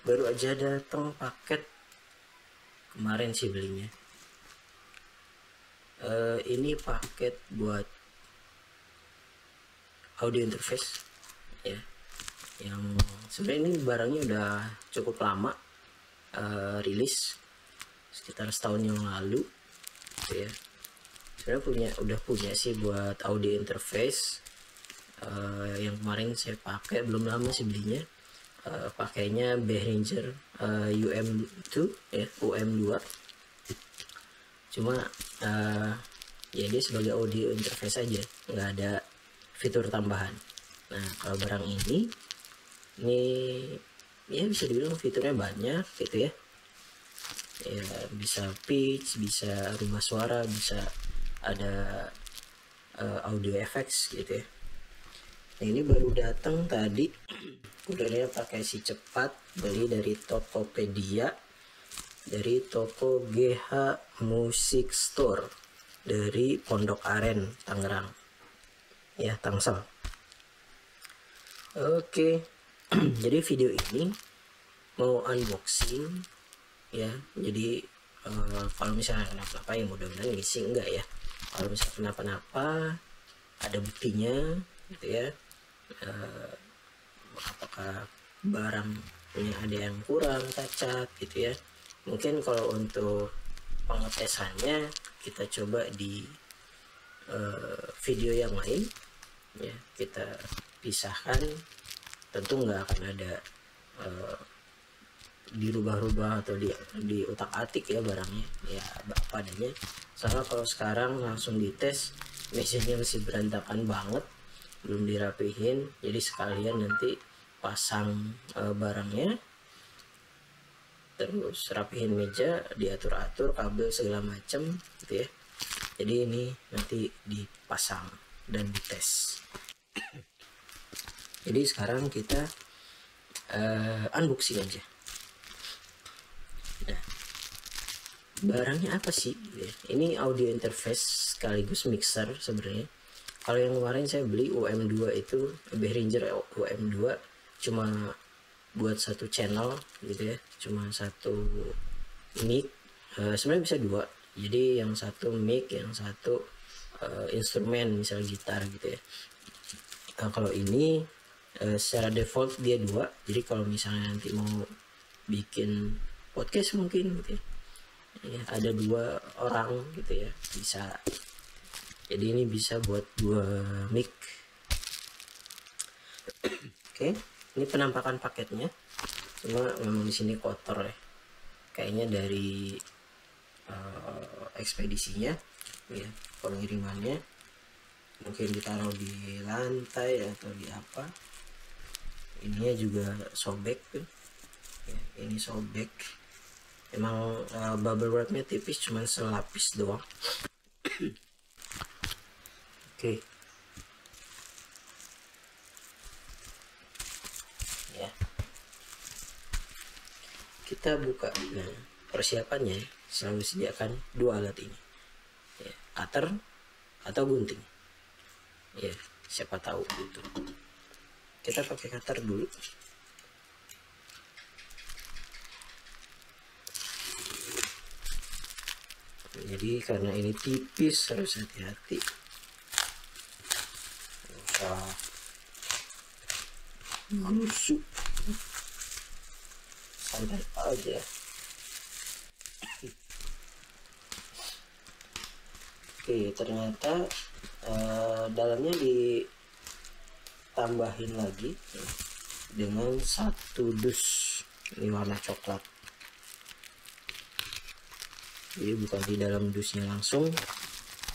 baru aja datang paket kemarin sih belinya. Ini paket buat audio interface ya, yang sebenarnya ini barangnya udah cukup lama rilis, sekitar setahun yang lalu gitu ya. Sebenarnya udah punya sih buat audio interface. Yang kemarin saya pakai, belum lama sih belinya. Pakainya Behringer UM2 ya, UM2. Cuma ya dia sebagai audio interface aja, nggak ada fitur tambahan. Nah kalau barang ini ya bisa dibilang fiturnya banyak gitu ya. Ya bisa pitch, bisa rubah suara, bisa ada audio effects gitu ya. Nah, ini baru datang tadi. Kurirnya pakai si cepat, beli dari Tokopedia, dari toko GH Music Store dari Pondok Aren, Tangerang ya, Tangsel. Oke. Jadi video ini mau unboxing ya. Jadi kalau misalnya kenapa-napa ya mudah-mudahan ini sih enggak ya. Kalau misalnya kenapa-napa ada buktinya gitu ya. Apakah barangnya ada yang kurang, cacat gitu ya. Mungkin kalau untuk pengetesannya kita coba di video yang lain ya, kita pisahkan. Tentu nggak akan ada dirubah-rubah atau di utak-atik ya barangnya ya, apa adanya. Soalnya kalau sekarang langsung dites, mesinnya masih berantakan banget, belum dirapihin. Jadi sekalian nanti pasang barangnya, terus rapihin meja, diatur-atur kabel segala macam gitu ya. Jadi ini nanti dipasang dan dites. Jadi sekarang kita unboxing aja. Nah, barangnya apa sih? Ini audio interface sekaligus mixer sebenarnya. Kalau yang kemarin saya beli UM2 itu, Behringer UM2, cuma buat satu channel gitu ya, cuma satu mic. Sebenarnya bisa dua, jadi yang satu mic, yang satu instrumen, misal gitar gitu ya. Kalau ini secara default dia dua, jadi kalau misalnya nanti mau bikin podcast mungkin gitu ya, ada dua orang gitu ya, bisa. Jadi ini bisa buat dua mic. Oke, ini penampakan paketnya. Cuma memang di sini kotor ya, kayaknya dari ekspedisinya ya, pengirimannya mungkin ditaruh di lantai atau di apa. Ininya juga sobek tuh ya, ini sobek. Emang bubble wrapnya tipis, cuman selapis doang. Oke. Ya, kita buka. Nah, persiapannya selalu sediakan dua alat ini ya, cutter atau gunting ya, siapa tahu gitu. Kita pakai cutter dulu. Jadi karena ini tipis harus hati-hati, nusuk, santai aja. Oke, ternyata dalamnya ditambahin lagi dengan satu dus, ini warna coklat. Jadi bukan di dalam dusnya langsung,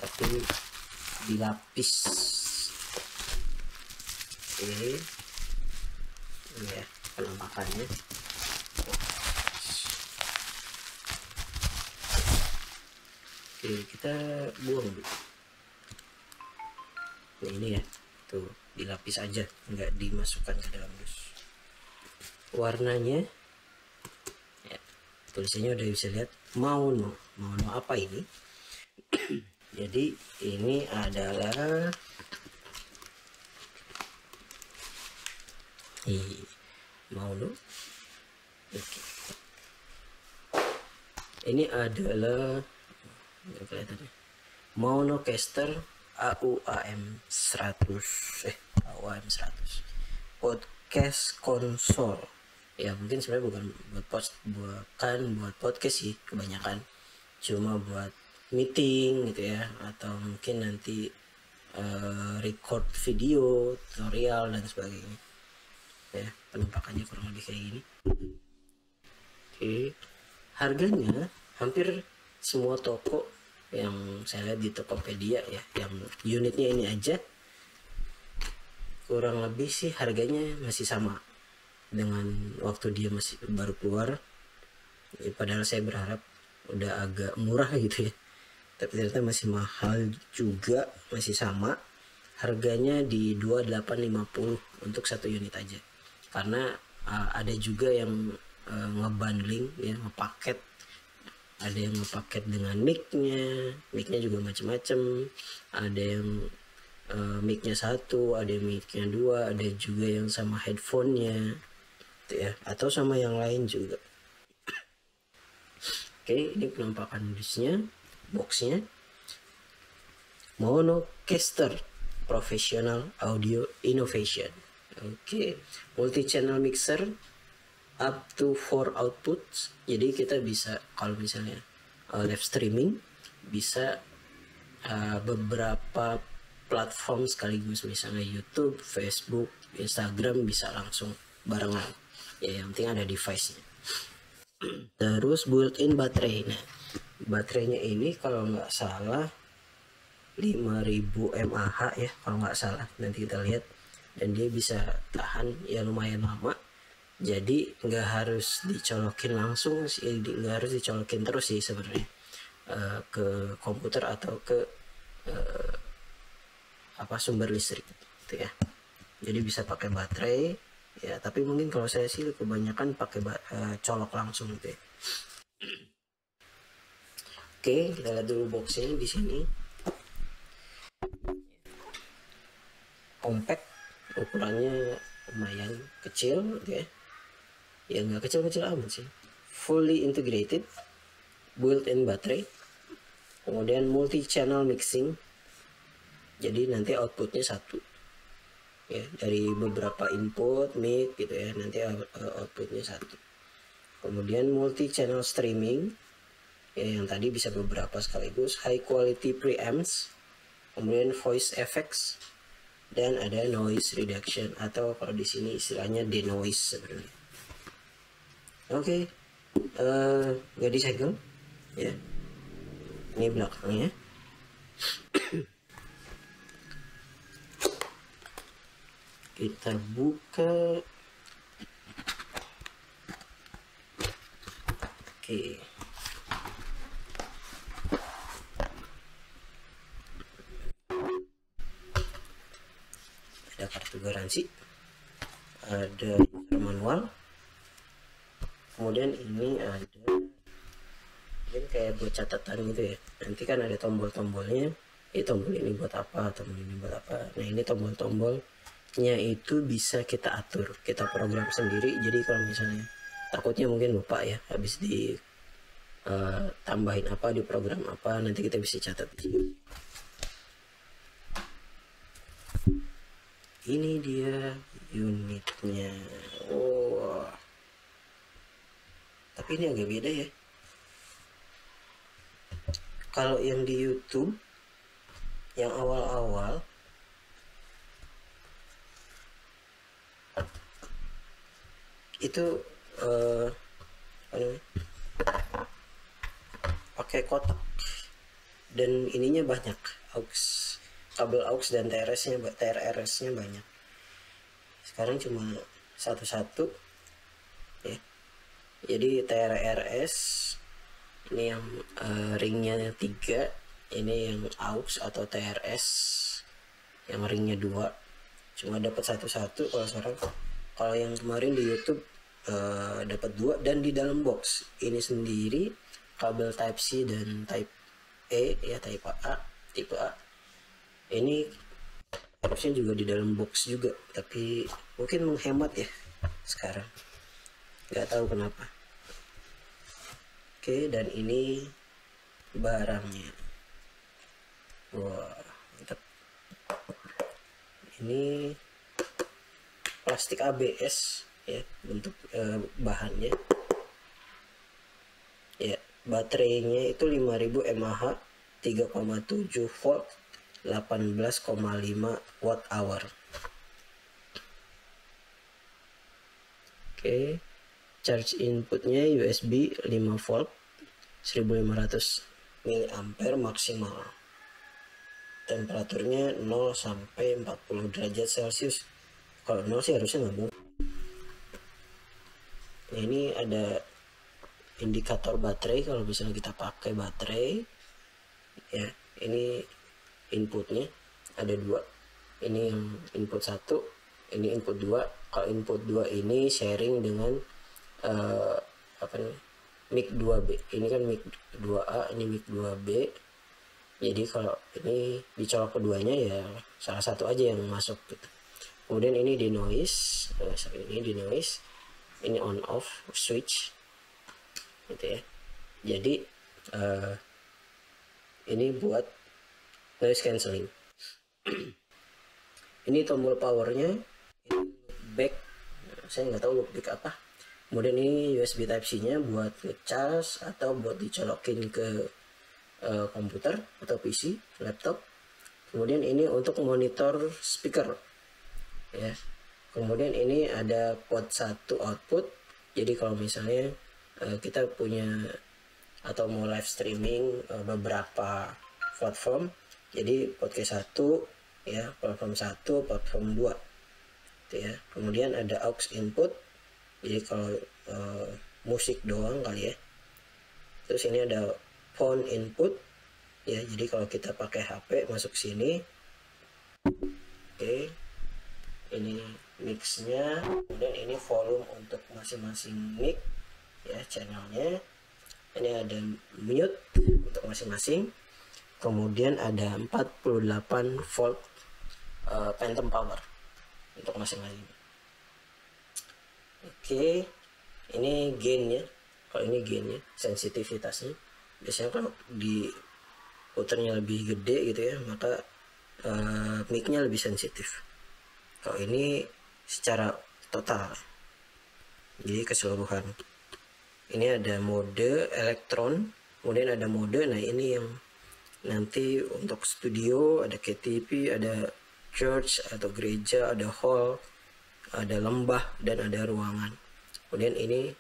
tapi dilapis. Oke, ini ya penampakannya. Oke, kita buang dulu. Nah, ini ya, tuh dilapis aja, nggak dimasukkan ke dalam dus. Warnanya ya, tulisannya udah bisa lihat, Mauno apa ini? Jadi ini adalah Mauno Oke. Ini adalah kelihatannya Monocaster AUAM 100 AUAM 100 podcast konsol. Ya mungkin sebenarnya bukan buat podcast sih kebanyakan, cuma buat meeting gitu ya, atau mungkin nanti record video tutorial dan sebagainya ya. Penampakannya kurang lebih kayak gini. Oke, harganya hampir semua toko yang saya lihat di Tokopedia ya, yang unitnya ini aja kurang lebih sih harganya masih sama dengan waktu dia masih baru keluar ya, padahal saya berharap udah agak murah gitu ya, tapi ternyata masih mahal juga, masih sama harganya di 2850 untuk satu unit aja. Karena ada juga yang ngebundling ya, ngepaket, ada yang ngepaket dengan mic-nya juga macam-macam, ada yang mic-nya satu, ada yang mic-nya dua, ada juga yang sama headphone-nya gitu ya, atau sama yang lain juga. Oke, ini penampakan disnya, boxnya. Monocaster Professional Audio Innovation. Oke, multi-channel mixer up to 4 outputs. Jadi kita bisa kalau misalnya live streaming bisa beberapa platform sekaligus, misalnya YouTube, Facebook, Instagram bisa langsung barengan. Ya yang penting ada device-nya. Terus built-in baterai. Nah, baterainya ini kalau nggak salah 5000 mAh ya kalau nggak salah, nanti kita lihat, dan dia bisa tahan ya lumayan lama. Jadi nggak harus dicolokin langsung sih, nggak harus dicolokin terus sih sebenarnya ke komputer atau ke sumber listrik gitu ya. Jadi bisa pakai baterai ya, tapi mungkin kalau saya sih kebanyakan pakai colok langsung gitu ya. Oke, kita lihat dulu boxnya di sini. Compact, ukurannya lumayan kecil gitu ya. Ya nggak kecil-kecil amat sih. Fully integrated, built-in baterai, kemudian multi-channel mixing. Jadi nanti outputnya satu ya, dari beberapa input mic gitu ya, nanti outputnya satu. Kemudian multi-channel streaming ya, yang tadi bisa beberapa sekaligus. High quality preamps, kemudian voice effects, dan ada noise reduction atau kalau di sini istilahnya denoise sebenarnya. Oke, nggak disegel ya. Ini belakangnya. Kita buka. Oke. Ada kartu garansi, ada user manual, kemudian ini ada mungkin kayak buat catatan gitu ya. Nanti kan ada tombol-tombolnya, tombol ini buat apa, tombol ini buat apa. Nah ini tombol-tombolnya itu bisa kita atur, kita program sendiri. Jadi kalau misalnya takutnya mungkin lupa ya, habis di tambahin apa, di program apa, nanti kita bisa catat di sini. Ini dia unitnya. Oh, tapi ini agak beda ya. Kalau yang di YouTube yang awal-awal itu pakai kotak dan ininya banyak, kabel aux dan TRRS-nya banyak. Sekarang cuma satu-satu ya. Jadi TRRS ini yang ringnya 3, ini yang aux atau TRS yang ringnya 2, cuma dapat satu-satu kalau sekarang. Kalau yang kemarin di YouTube dapat 2, dan di dalam box ini sendiri kabel Type C dan Type E ya, tipe A ini harusnya juga di dalam box juga, tapi mungkin menghemat ya sekarang. nggak tahu kenapa. Oke, dan ini barangnya. Wah, mantap. Ini plastik ABS ya, bentuk bahannya ya. Baterainya itu 5000 mAh, 3,7 volt, 18,5 watt hour. Oke, charge inputnya USB 5 volt, 1500 mAh maksimal. Temperaturnya 0 sampai 40 derajat Celcius. Kalau 0 sih harusnya nggak mungkin. Nah, ini ada indikator baterai kalau misalnya kita pakai baterai ya. Ini inputnya ada dua, ini yang input 1, ini input 2. Kalau input 2 ini sharing dengan apa nih, mic 2B. Ini kan mic 2A, ini mic 2B. Jadi kalau ini dicolok keduanya ya salah satu aja yang masuk gitu. Kemudian ini di noise, ini on off switch gitu ya. Jadi ini buat noise cancelling. Ini tombol powernya, ini back, saya nggak tahu loop back apa. Kemudian ini USB Type C nya buat ngecas atau buat dicolokin ke komputer atau PC, laptop. Kemudian ini untuk monitor speaker ya. Kemudian ini ada port 1 output. Jadi kalau misalnya kita punya atau mau live streaming beberapa platform, jadi podcast 1 ya, platform 1, platform 2 gitu ya. Kemudian ada aux input, jadi kalau musik doang kali ya. Terus ini ada phone input ya, jadi kalau kita pakai HP masuk sini. Oke, ini mixnya. Kemudian ini volume untuk masing-masing mic ya, channelnya. Ini ada mute untuk masing-masing. Kemudian ada 48 volt phantom power untuk masing-masing. Oke, ini gainnya. Kalau ini gainnya, sensitivitasnya. Biasanya kalau diputernya lebih gede gitu ya, maka mic-nya lebih sensitif. Kalau ini secara total, jadi keseluruhan. Ini ada mode elektron, kemudian ada mode, nah ini yang nanti untuk studio, ada KTP, ada church atau gereja, ada hall, ada lembah, dan ada ruangan. Kemudian ini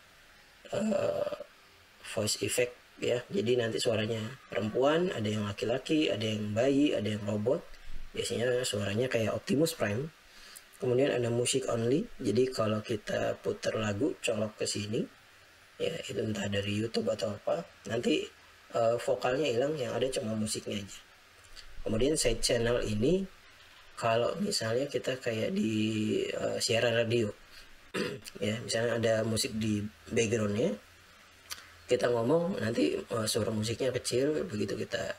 voice effect ya, jadi nanti suaranya perempuan, ada yang laki-laki, ada yang bayi, ada yang robot. Biasanya suaranya kayak Optimus Prime. Kemudian ada music only, jadi kalau kita putar lagu colok ke sini ya, itu entah dari YouTube atau apa, nanti vokalnya hilang, yang ada cuma musiknya aja. Kemudian side channel ini kalau misalnya kita kayak di siaran radio ya, misalnya ada musik di backgroundnya, kita ngomong nanti suara musiknya kecil, begitu kita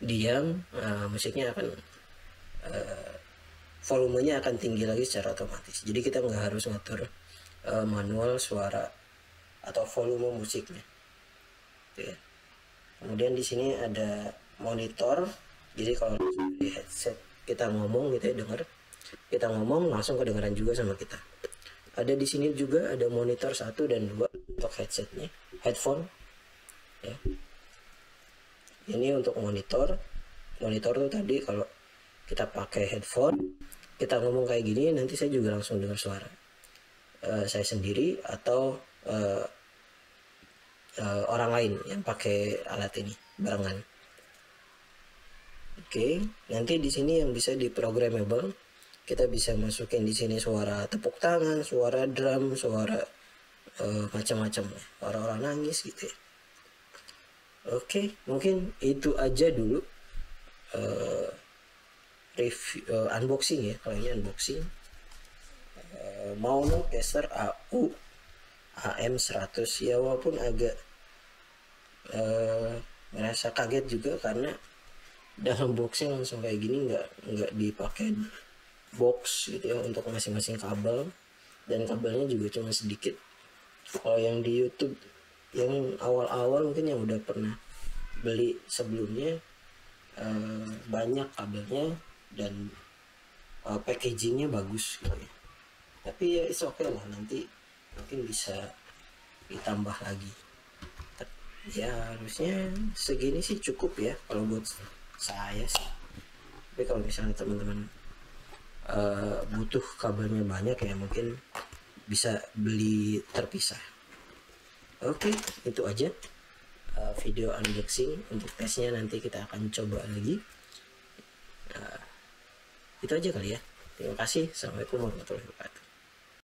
diam musiknya akan volumenya akan tinggi lagi secara otomatis. Jadi kita nggak harus ngatur manual suara atau volume musiknya gitu ya. Kemudian di sini ada monitor, jadi kalau di headset kita ngomong gitu ya, dengar kita ngomong langsung kedengaran juga sama kita. Ada di sini juga ada monitor 1 dan 2 untuk headsetnya, headphone ya. Ini untuk monitor tuh tadi kalau kita pakai headphone, kita ngomong kayak gini, nanti saya juga langsung dengar suara saya sendiri atau orang lain yang pakai alat ini barengan. Oke, nanti di sini yang bisa diprogrammable, kita bisa masukin di sini suara tepuk tangan, suara drum, suara macam-macam, orang-orang nangis gitu ya. Oke, mungkin itu aja dulu review unboxing ya. Kalau ini unboxing Maono Caster AU AM100 ya, walaupun agak merasa kaget juga karena dalam boxing langsung kayak gini, nggak dipakai box gitu ya untuk masing-masing kabel, dan kabelnya juga cuma sedikit Kalau yang di YouTube yang awal-awal mungkin yang udah pernah beli sebelumnya, banyak kabelnya dan packagingnya bagus gitu ya. Tapi ya it's okay lah, nanti mungkin bisa ditambah lagi. Ya harusnya segini sih cukup ya kalau buat saya sih. Tapi kalau misalnya teman-teman butuh kabelnya banyak ya mungkin bisa beli terpisah. Oke, itu aja video unboxing. Untuk tesnya nanti kita akan coba lagi. Itu aja kali ya. Terima kasih. Assalamualaikum warahmatullahi wabarakatuh.